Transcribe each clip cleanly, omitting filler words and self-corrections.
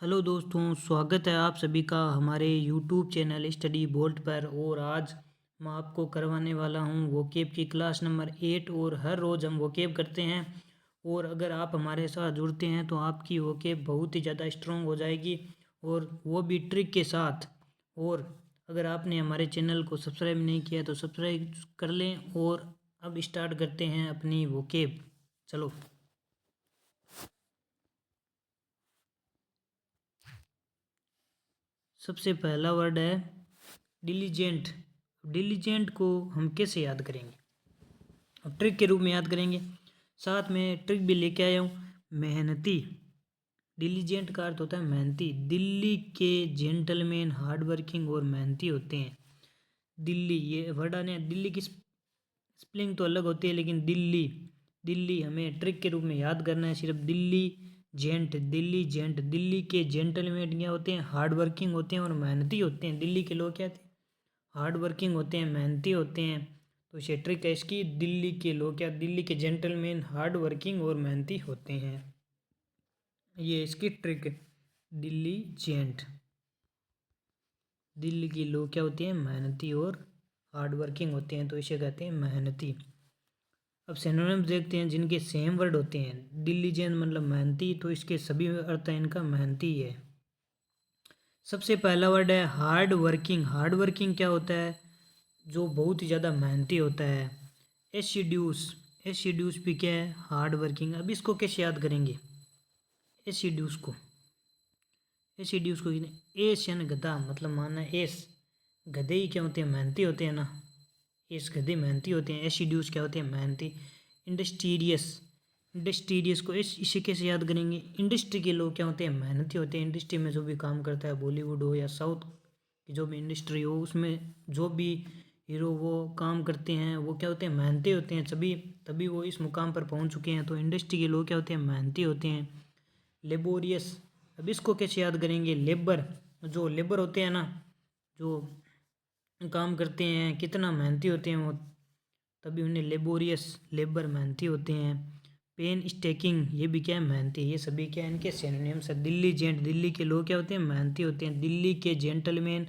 Hello दोस्तों, स्वागत है आप सभी का हमारे यूट्यूब चैनल स्टडी बोल्ट पर। और आज मैं आपको करवाने वाला हूं वोकेब की क्लास नंबर 8। और हर रोज़ हम वोकेब करते हैं और अगर आप हमारे साथ जुड़ते हैं तो आपकी वोकेब बहुत ही ज़्यादा स्ट्रॉन्ग हो जाएगी, और वो भी ट्रिक के साथ। और अगर आपने हमारे चैनल को सब्सक्राइब नहीं किया तो सब्सक्राइब कर लें। और अब स्टार्ट करते हैं अपनी वोकेब। चलो। सबसे पहला वर्ड है डिलीजेंट। डिलीजेंट को हम कैसे याद करेंगे? अब ट्रिक के रूप में याद करेंगे। साथ में ट्रिक भी लेके आया हूँ, मेहनती। डिलीजेंट का अर्थ होता है मेहनती। दिल्ली के जेंटलमैन हार्ड वर्किंग और मेहनती होते हैं। दिल्ली, ये वर्ड आने, दिल्ली की स्पेलिंग तो अलग होती है, लेकिन दिल्ली, दिल्ली हमें ट्रिक के रूप में याद करना है। सिर्फ दिल्ली जेंट, दिल्ली जेंट, दिल्ली के जेंटलमैन क्या होते हैं? हार्ड वर्किंग होते हैं और मेहनती होते हैं। दिल्ली के लोग क्या थे? हार्ड वर्किंग होते हैं, मेहनती होते हैं। तो ये ट्रिक है इसकी, दिल्ली के लोग क्या, दिल्ली के जेंटलमैन हार्ड वर्किंग और मेहनती होते हैं। ये इसकी ट्रिक है, दिल्ली जेंट। दिल्ली के लोग क्या होते हैं? मेहनती और हार्ड वर्किंग होते हैं, तो इसे कहते हैं मेहनती। अब सिनोनिम्स देखते हैं जिनके सेम वर्ड होते हैं। दिलीजेंट मतलब मेहनती, तो इसके सभी अर्थ हैं इनका मेहनती है। सबसे पहला वर्ड है हार्ड वर्किंग। हार्ड वर्किंग क्या होता है? जो बहुत ही ज़्यादा मेहनती होता है। एसिड्यूस, एसिड्यूस भी क्या है? Hard working. अब इसको कैसे याद करेंगे? एसिड्यूस को, एसिड्यूस को एस यानी गधा, मतलब माना एस, गधे ही क्या होते हैं? मेहनती होते हैं ना। एस गधे मेहनती होते हैं, एसिड्यूस क्या होते हैं? मेहनती। इंडस्ट्रीरियस, इंडस्ट्रीरियस को इसे कैसे याद करेंगे? इंडस्ट्री के लोग क्या होते हैं? मेहनती होते हैं। इंडस्ट्री में जो भी काम करता है, बॉलीवुड हो या साउथ की जो भी इंडस्ट्री हो, उसमें जो भी हीरो वो काम करते हैं वो क्या होते हैं? मेहनती होते हैं। सभी तभी वो इस मुकाम पर पहुंच चुके हैं। तो इंडस्ट्री के लोग क्या होते हैं? मेहनती होते हैं। लेबोरियस, अब इसको कैसे याद करेंगे? लेबर, जो लेबर होते हैं ना, जो काम करते हैं, कितना मेहनती होते हैं वो, तभी उन्हें लेबोरियस, लेबर मेहनती होते हैं। पेन स्टेकिंग, ये भी क्या है? मेहनती। ये सभी क्या है? इनके सिनोनिम्स है। दिल्ली जेंट, दिल्ली के लोग क्या होते हैं? मेहनती होते हैं। दिल्ली के जेंटलमैन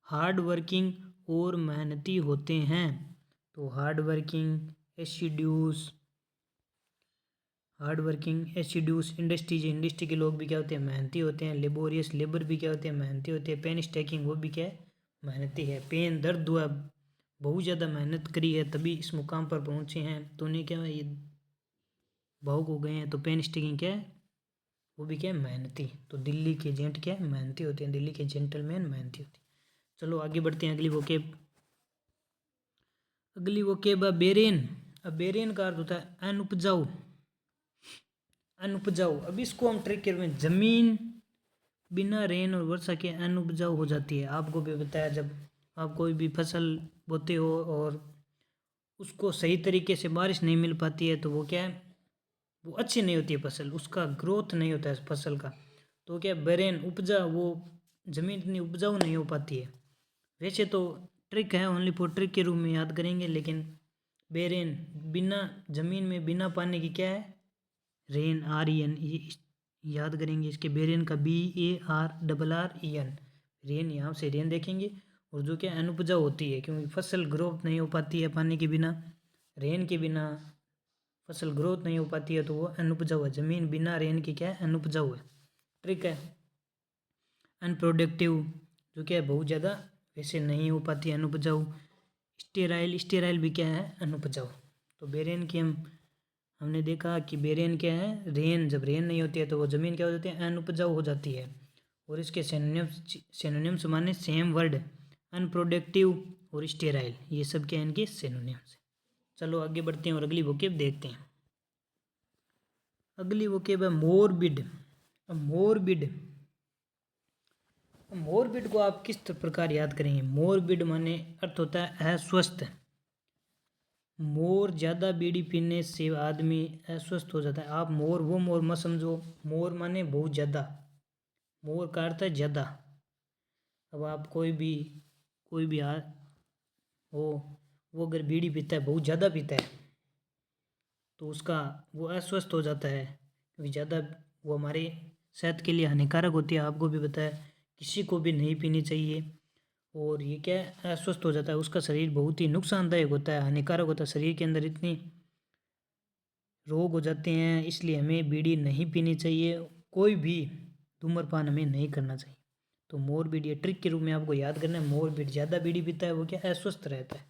हार्ड वर्किंग और मेहनती होते हैं। तो hard working, assiduous, hard working, assiduous, industries, industry के लोग भी क्या होते हैं? मेहनती होते हैं। लेबोरियस, लेबर भी क्या होते हैं? मेहनती होते हैं। पेन स्टैकिंग, वो भी क्या है? मेहनती है। पेन, दर्द हुआ, बहुत ज़्यादा मेहनत करी है तभी इस मुकाम पर पहुँचे हैं, तो उन्हें क्या है? ये भावुक हो गए हैं, तो पेन स्टैकिंग क्या है? वो भी क्या है? मेहनती। तो दिल्ली के जेंट क्या है? मेहनती होते हैं। दिल्ली के जेंटलमैन मेहनती होते हैं। चलो आगे बढ़ते हैं। अगली वोकेब, अगली वोकेब है बेरेन। अब बेरेन का अर्थ होता है अनउपजाऊ, अनउपजाऊ। अब इसको हम ट्रिक के रूप में, जमीन बिना रेन और वर्षा के अनउपजाऊ हो जाती है। आपको भी बताया, जब आप कोई भी फसल बोते हो और उसको सही तरीके से बारिश नहीं मिल पाती है, तो वो क्या है? वो अच्छी नहीं होती है फसल, उसका ग्रोथ नहीं होता है फसल का। तो क्या बेरेन, उपजा, वो ज़मीन इतनी उपजाऊ नहीं हो पाती है। वैसे तो ट्रिक है, ओनली फॉर ट्रिक के रूप में याद करेंगे, लेकिन बेरेन, बिना ज़मीन में बिना पानी की क्या है? रेन, REN, ये याद करेंगे। इसके बेरेन का BARRREN, रेन, यहाँ से रेन देखेंगे। और जो क्या अनउपजाऊ होती है, क्योंकि फसल ग्रोथ नहीं हो पाती है पानी के बिना, रेन के बिना फसल ग्रोथ नहीं हो पाती है, तो वो अनउपजाऊ है। ज़मीन बिना रेन की क्या है? अनउपजाऊ है। ट्रिक है अनप्रोडक्टिव, जो क्या है? बहुत ज़्यादा वैसे नहीं हो पाती है, अनउपजाऊ। स्टेराइल, स्टेराइल भी क्या है? अनउपजाऊ। तो बेरेन की हमने देखा कि बेरेन क्या है? रेन, जब रेन नहीं होती है तो वो ज़मीन क्या हो जाती है? अनउपजाऊ हो जाती है। और इसके सिनोनिम्स, सिनोनिम्स माने सेम वर्ड, अनप्रोडक्टिव और स्टेराइल, ये सब क्या है? इनके सिनोनिम्स। चलो आगे बढ़ते हैं और अगली वोकेब देखते हैं। अगली वोकेब है मोरबिड। मोरबिड, मोरबिड को आप किस प्रकार याद करेंगे? मोरबिड माने अर्थ होता है अस्वस्थ। मोर, ज़्यादा बीड़ी पीने से आदमी अस्वस्थ हो जाता है। आप मोर, वो मोर मत समझो। मोर माने बहुत ज़्यादा, मोर का अर्थ है ज़्यादा। अब आप कोई भी हो, वो अगर बीड़ी पीता है, बहुत ज़्यादा पीता है, तो उसका वो अस्वस्थ हो जाता है, क्योंकि ज़्यादा वो हमारे सेहत के लिए हानिकारक होती है, आपको भी पता है, किसी को भी नहीं पीनी चाहिए। और ये क्या है, अस्वस्थ हो जाता है, उसका शरीर बहुत ही नुकसानदायक होता है, हानिकारक होता है, शरीर के अंदर इतनी रोग हो जाते हैं। इसलिए हमें बीड़ी नहीं पीनी चाहिए, कोई भी धूम्रपान हमें नहीं करना चाहिए। तो मोरबीड ये ट्रिक के रूप में आपको याद करना है। मोरबीड ज़्यादा बीड़ी पीता है वो क्या अस्वस्थ रहता है,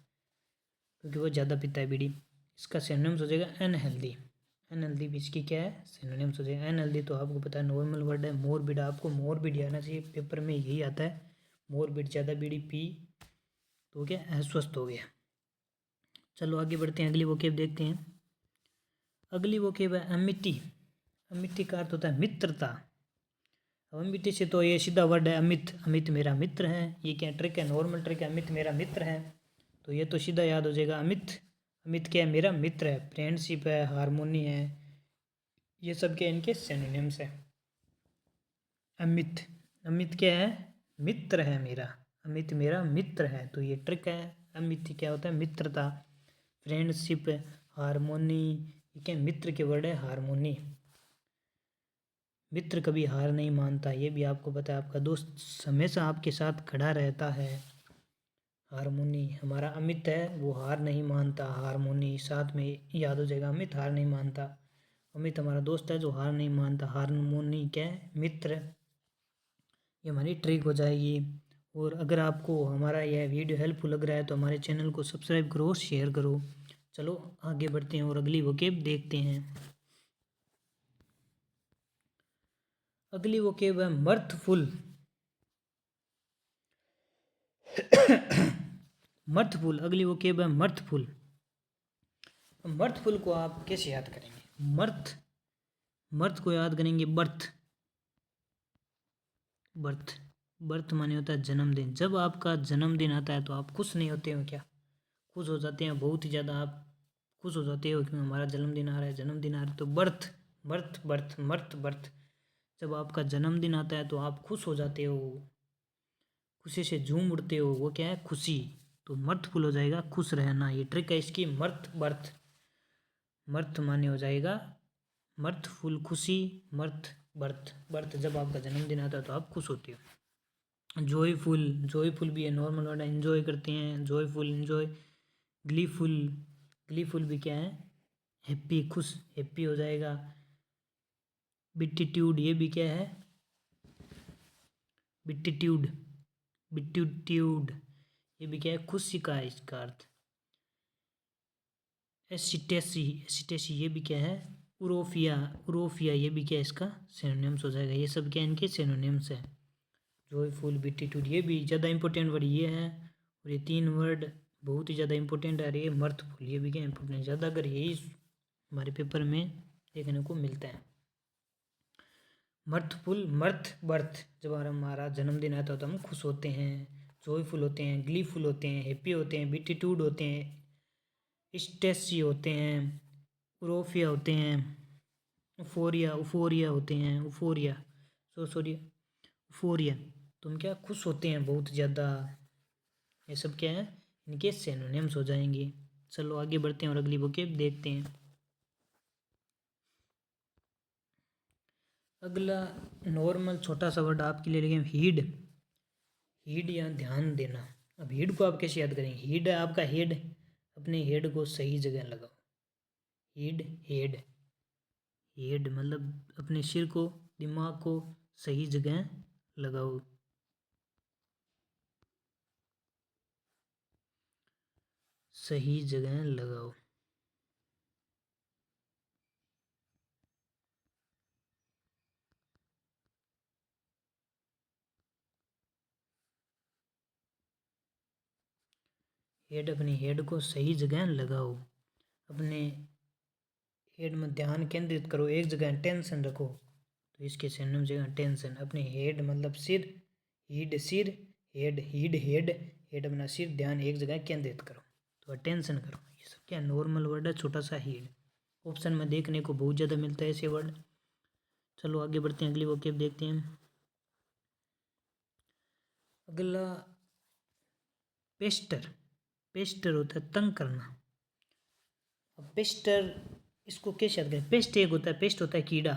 क्योंकि वो ज़्यादा पीता है बीड़ी। इसका सिनोनिम्स हो जाएगा अनहेल्दी। अनहेल्दी भी इसकी क्या है, सिनोनिम्स हो जाएगा। अनहेल्दी तो आपको पता है नॉर्मल वर्ड है। मोरबीड, आपको मोरबीड आना चाहिए, पेपर में यही आता है। मोरबीड ज़्यादा बीड़ी पी तो क्या अस्वस्थ हो गया। चलो आगे बढ़ते हैं, अगली वोकेब देखते हैं। अगली वोकेब है अमिति। अमिति का अर्थ होता है मित्रता। अब अमिति से तो ये सीधा वर्ड है अमित, अमित मेरा मित्र है। ये क्या ट्रिक है, नॉर्मल ट्रिक है, अमित मेरा मित्र है, तो ये तो सीधा याद हो जाएगा अमित। अमित क्या है, मेरा मित्र है, फ्रेंडशिप है, हारमोनी है, ये सब क्या इनके सिनोनिम्स है। अमित, अमित क्या है, मित्र है मेरा, अमित मेरा मित्र है, तो ये ट्रिक है। अमित क्या होता है, मित्रता, फ्रेंडशिप, हारमोनी, ये क्या मित्र के वर्ड है, हारमोनी। मित्र कभी हार नहीं मानता, ये भी आपको पता है, आपका दोस्त हमेशा आपके साथ खड़ा रहता है। हारमोनी, हमारा अमित है वो हार नहीं मानता, हारमोनी साथ में याद हो जाएगा, अमित हार नहीं मानता। अमित हमारा दोस्त है जो हार नहीं मानता, हारमोनी क्या है, मित्र। ये हमारी ट्रिक हो जाएगी। और अगर आपको हमारा यह वीडियो हेल्पफुल लग रहा है तो हमारे चैनल को सब्सक्राइब करो, शेयर करो। चलो आगे बढ़ते हैं और अगली वोकेब देखते हैं। अगली वोकेब है मर्थफुल। मर्थफुल, अगली वोकेब है मर्थफुल। मर्थफुल को आप कैसे याद करेंगे, मर्थ, मर्थ को याद करेंगे बर्थ। बर्थ, बर्थ माने होता है जन्मदिन। जब आपका जन्मदिन आता है तो आप खुश नहीं होते हो क्या, खुश हो जाते हैं बहुत ही ज़्यादा, आप खुश हो जाते हो कि हमारा जन्मदिन आ रहा है, जन्मदिन आ रहा है। तो बर्थ, बर्थ, बर्थ, मर्थ, बर्थ, जब आपका जन्मदिन आता है तो आप खुश हो जाते हो, खुशी से झूम उठते हो, वो क्या है, खुशी। तो मर्थफुल हो जाएगा खुश रहना, ये ट्रिक है इसकी। मर्थ बर्थ, मर्थ माने हो जाएगा मर्थफुल खुशी, मर्थ बर्थ, बर्थ जब आपका जन्मदिन आता है तो आप खुश होते हो। जॉयफुल, जॉयफुल भी है, नॉर्मल वर्ड है, एंजॉय करते हैं, जॉयफुल एंजॉय। ग्लीफुल, ग्लीफुल भी क्या है, हैप्पी, खुश, हैप्पी हो जाएगा। बिटिट्यूड, ये भी क्या है, बिटिट्यूड, बिटिट्यूड, ये भी क्या है, खुशी का है इसका अर्थ। एसिटेसी, एसिटेसी ये भी क्या है, उरोफिया, उरोफिया ये भी क्या है, इसका सिनोनिम्स हो जाएगा। ये सब क्या इनके सिनोनिम्स है। जॉयफुल, बिटिट्यूड, ये भी ज़्यादा इंपॉर्टेंट वर्ड ये है। और ये तीन वर्ड बहुत ही ज़्यादा इंपॉर्टेंट है। ये मर्थफुल, ये भी क्या इंपॉर्टेंट, ज़्यादा अगर यही हमारे पेपर में देखने को मिलता है। मर्थफुल, मर्थ बर्थ, जब हमारा जन्मदिन आता है तो हम खुश होते हैं, जॉयफुल होते हैं, ग्लीफुल होते हैं, हैप्पी होते हैं, बिटिट्यूड होते हैं, स्टेसी होते हैं, उरोफिया होते हैं, उफोरिया, उफोरिया होते हैं, उफोरिया, सॉरी, उफोरिया, तुम क्या खुश होते हैं बहुत ज़्यादा। ये सब क्या है, इनके सिनोनिम्स हो जाएंगे। चलो आगे बढ़ते हैं और अगली वोकेब देखते हैं। अगला नॉर्मल छोटा सा वर्ड आपके लिए लिखे हीड। हीड या ध्यान देना। अब हीड को आप कैसे याद करेंगे, हीड है आपका हेड, अपने हेड को सही जगह लगाओ। हीड, हेड, हेड मतलब अपने सिर को, दिमाग को सही जगह लगाओ। सही जगह लगाओ। हेड, अपनी हेड को सही जगह लगाओ। अपने हेड में ध्यान केंद्रित करो, एक जगह टेंशन रखो, तो इसके सिनोनिम जगह टेंशन। अपने हेड मतलब सिर, हीड सिर, हेड, हीड हेड, हेड अपना सिर, ध्यान एक जगह केंद्रित करो, तो अटेंशन करो। ये सब क्या नॉर्मल वर्ड है, छोटा सा हीड। ऑप्शन में देखने को बहुत ज़्यादा मिलता है ऐसे वर्ड। चलो आगे बढ़ते हैं, अगली वोकेब देखते हैं। अगला पेस्टर। पेस्टर होता है तंग करना। अब पेस्टर, इसको कैसे याद करें, पेस्ट एक होता है, पेस्ट होता है कीड़ा,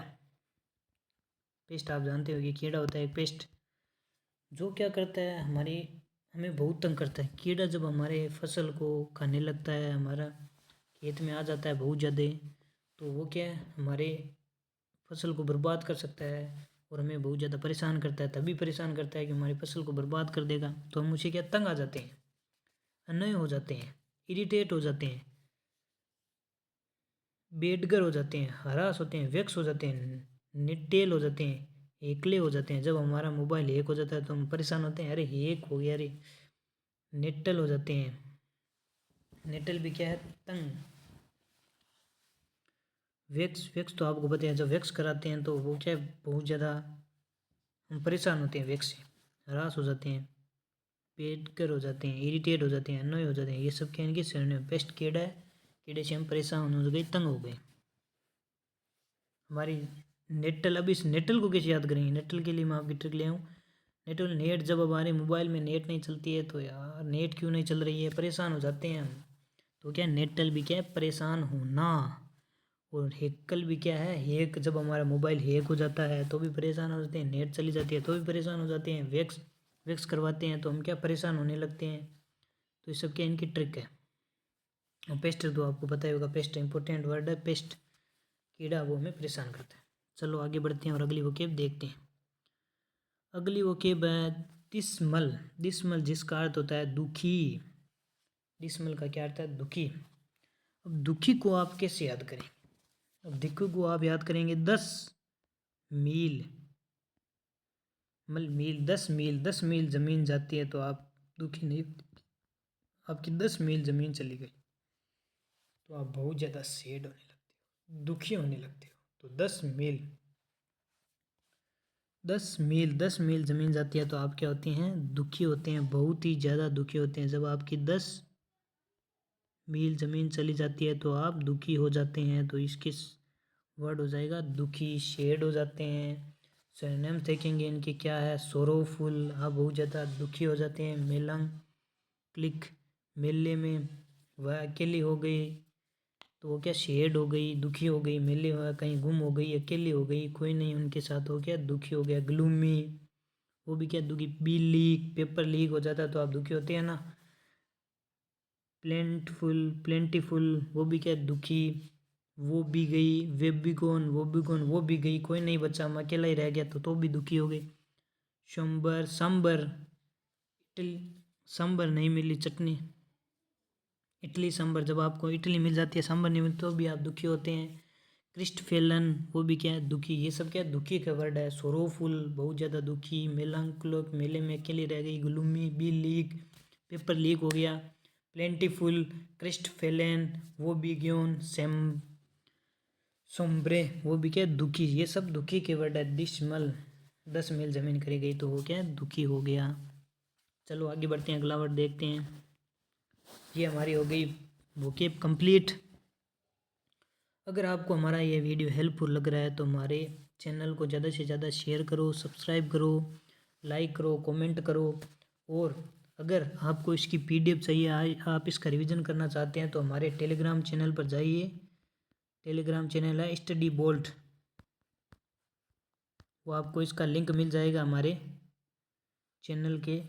पेस्ट आप जानते हो कि कीड़ा होता है एक पेस्ट, जो क्या करता है हमें बहुत तंग करता है। कीड़ा जब हमारे फसल को खाने लगता है, हमारा खेत में आ जाता है बहुत ज़्यादा, तो वो क्या है हमारे फसल को बर्बाद कर सकता है और हमें बहुत ज़्यादा परेशान करता है। तभी परेशान करता है कि हमारी फसल को बर्बाद कर देगा, तो हम उसे क्या तंग आ जाते हैं, अन्याय हो जाते हैं, इरिटेट हो जाते हैं, बेडगर हो जाते हैं, हरास होते हैं, वेक्स हो जाते हैं, निटेल हो जाते हैं, एकले हो जाते हैं। जब हमारा मोबाइल हैक हो जाता है तो हम परेशान होते हैं, अरे हैक हो गया, अरे नेटल हो जाते हैं। नेटल भी क्या है, तंग। वेक्स वेक्स तो आपको पता है, जब वेक्स कराते हैं तो वो क्या है बहुत ज़्यादा हम परेशान होते हैं, वेक्स से हरास हो जाते हैं, बेडगर हो जाते हैं, इरिटेट हो जाते हैं, अनोय हो जाते हैं। ये सब क्या इनके सिनोनिम। पेस्ट कीड़ा है, कीड़े से हम परेशान हो गए, तंग हो गए। हमारी नेटल, अब इस नेटल को कैसे याद करेंगे, नेटल के लिए मैं आपकी ट्रिक ले आऊँ। नेटल नेट, जब हमारे मोबाइल में नेट नहीं चलती है तो यार नेट क्यों नहीं चल रही है, परेशान हो जाते हैं हम। तो क्या नेटल भी क्या है, परेशान होना। और हेकल भी क्या है, हेक, जब हमारा मोबाइल हैक हो जाता है तो भी परेशान हो जाते हैं, नेट चली जाती है तो भी परेशान हो जाते हैं, वेक्स वेक्स करवाते हैं तो हम क्या परेशान होने लगते हैं। तो ये सब क्या इनकी ट्रिक है। और पेस्ट तो आपको पता ही होगा, पेस्ट इंपॉर्टेंट वर्ड है, पेस्ट कीड़ा, वो हमें परेशान करता है। चलो आगे बढ़ते हैं और अगली वोकेब देखते हैं। अगली वोकेब है दिसमल। दिसमल जिसका अर्थ होता है दुखी। दिसमल का क्या अर्थ है, दुखी। अब दुखी को आप कैसे याद करें, अब दुखी को आप याद करेंगे 10 मील। मील, 10 मील, 10 मील जमीन जाती है तो आप दुखी नहीं, आपकी 10 मील जमीन चली गई तो आप बहुत ज़्यादा सैड होने लगते हो, दुखी होने लगते हो। तो 10 मील, 10 मील, 10 मील जमीन जाती है तो आप क्या होते हैं, दुखी होते हैं, बहुत ही ज़्यादा दुखी होते हैं। जब आपकी 10 मील जमीन चली जाती है तो आप दुखी हो जाते हैं। तो इसके वर्ड हो जाएगा दुखी, शेड हो जाते हैं। सरनेम देखेंगे इनके क्या है, सोरोफुल, आप बहुत ज़्यादा दुखी हो जाते हैं। मेलंग क्लिक, मेले में, वह अकेली हो गई तो वो क्या शेड हो गई, दुखी हो गई। मेले हुआ, कहीं गुम हो गई, अकेली हो गई, कोई नहीं उनके साथ, हो गया दुखी हो गया। ग्लूमी, वो भी क्या दुखी। बी लीक, पेपर लीक हो जाता है तो आप दुखी होते हैं ना। प्लेंटफुल, प्लेंटीफुल, वो भी क्या दुखी। वो भी गई, वे भी गॉन, वो भी गॉन, वो भी गई, कोई नहीं बचा, मैं अकेला ही रह गया तो भी दुखी हो गई। शंबर, सांबर, इटली, सांबर नहीं मिली चटनी, इडली सांभर, जब आपको इडली मिल जाती है सांभर नहीं मिलती तो भी आप दुखी होते हैं। क्रिस्टफेलन, वो भी क्या है दुखी। ये सब क्या है दुखी का वर्ड है। सोरोफुल, बहुत ज़्यादा दुखी। मेलांक्लोक, मेले में अकेली रह गई। Gloomy, bleak, paper leak हो गया। प्लेंटीफुल, क्रिस्टफेलन, वो भी ग्योन, सेम, सोम्ब्रे, वो भी क्या है दुखी। ये सब दुखी के वर्ड है। दिशमल, 10 मील जमीन करी गई तो वो क्या है दुखी हो गया। चलो आगे बढ़ते हैं, अगला वर्ड देखते हैं। ये हमारी हो गई वोकेब कंप्लीट। अगर आपको हमारा ये वीडियो हेल्पफुल लग रहा है तो हमारे चैनल को ज़्यादा से ज़्यादा शेयर करो, सब्सक्राइब करो, लाइक करो, कमेंट करो। और अगर आपको इसकी पीडीएफ चाहिए, आप इसका रिवीजन करना चाहते हैं तो हमारे टेलीग्राम चैनल पर जाइए। टेलीग्राम चैनल है स्टडी बोल्ट, वो आपको इसका लिंक मिल जाएगा हमारे चैनल के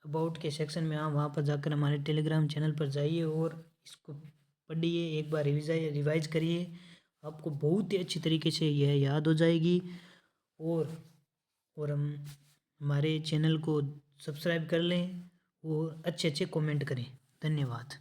अबाउट के सेक्शन में। आप वहाँ पर जाकर हमारे टेलीग्राम चैनल पर जाइए और इसको पढ़िए, एक बार रिवाइज करिए, आपको बहुत ही अच्छी तरीके से यह याद हो जाएगी। और हम हमारे चैनल को सब्सक्राइब कर लें और अच्छे अच्छे कमेंट करें। धन्यवाद।